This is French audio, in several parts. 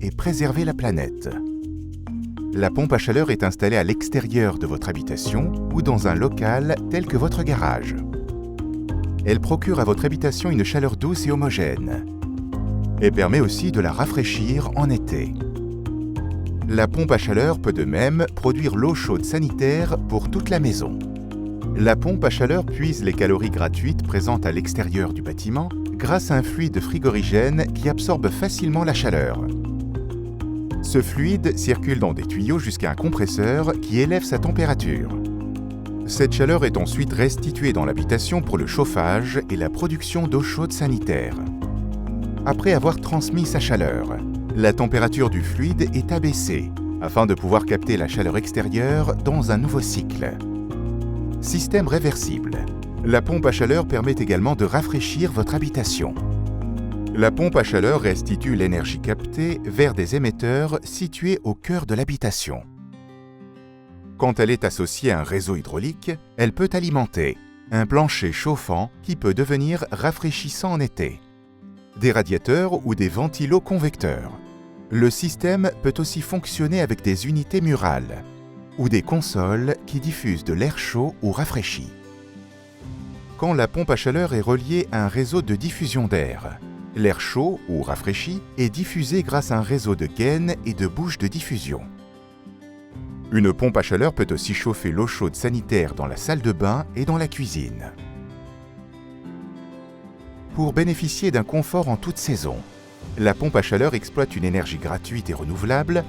et préserver la planète. La pompe à chaleur est installée à l'extérieur de votre habitation ou dans un local tel que votre garage. Elle procure à votre habitation une chaleur douce et homogène et permet aussi de la rafraîchir en été. La pompe à chaleur peut de même produire l'eau chaude sanitaire pour toute la maison. La pompe à chaleur puise les calories gratuites présentes à l'extérieur du bâtiment grâce à un fluide frigorigène qui absorbe facilement la chaleur. Ce fluide circule dans des tuyaux jusqu'à un compresseur qui élève sa température. Cette chaleur est ensuite restituée dans l'habitation pour le chauffage et la production d'eau chaude sanitaire. Après avoir transmis sa chaleur, la température du fluide est abaissée afin de pouvoir capter la chaleur extérieure dans un nouveau cycle. Système réversible. La pompe à chaleur permet également de rafraîchir votre habitation. La pompe à chaleur restitue l'énergie captée vers des émetteurs situés au cœur de l'habitation. Quand elle est associée à un réseau hydraulique, elle peut alimenter un plancher chauffant qui peut devenir rafraîchissant en été, des radiateurs ou des ventilos convecteurs. Le système peut aussi fonctionner avec des unités murales ou des consoles qui diffusent de l'air chaud ou rafraîchi. Quand la pompe à chaleur est reliée à un réseau de diffusion d'air, l'air chaud ou rafraîchi est diffusé grâce à un réseau de gaines et de bouches de diffusion. Une pompe à chaleur peut aussi chauffer l'eau chaude sanitaire dans la salle de bain et dans la cuisine. Pour bénéficier d'un confort en toute saison, la pompe à chaleur exploite une énergie gratuite et renouvelable,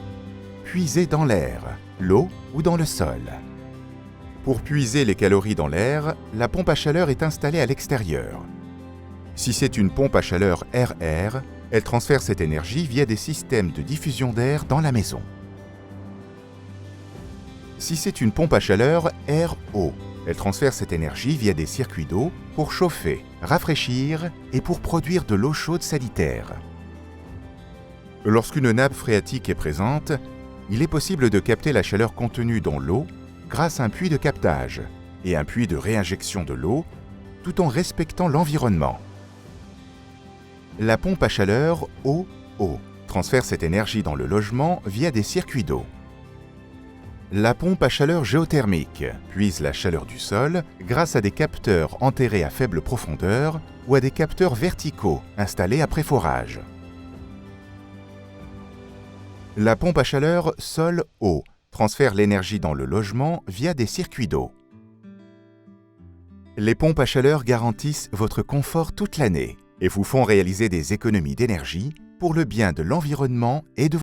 puisée dans l'air, l'eau ou dans le sol. Pour puiser les calories dans l'air, la pompe à chaleur est installée à l'extérieur. Si c'est une pompe à chaleur RR, elle transfère cette énergie via des systèmes de diffusion d'air dans la maison. Si c'est une pompe à chaleur RO, elle transfère cette énergie via des circuits d'eau pour chauffer, rafraîchir et pour produire de l'eau chaude sanitaire. Lorsqu'une nappe phréatique est présente, il est possible de capter la chaleur contenue dans l'eau grâce à un puits de captage et un puits de réinjection de l'eau, tout en respectant l'environnement. La pompe à chaleur OO transfère cette énergie dans le logement via des circuits d'eau. La pompe à chaleur géothermique puise la chaleur du sol grâce à des capteurs enterrés à faible profondeur ou à des capteurs verticaux installés après forage. La pompe à chaleur sol-eau transfère l'énergie dans le logement via des circuits d'eau. Les pompes à chaleur garantissent votre confort toute l'année et vous font réaliser des économies d'énergie pour le bien de l'environnement et de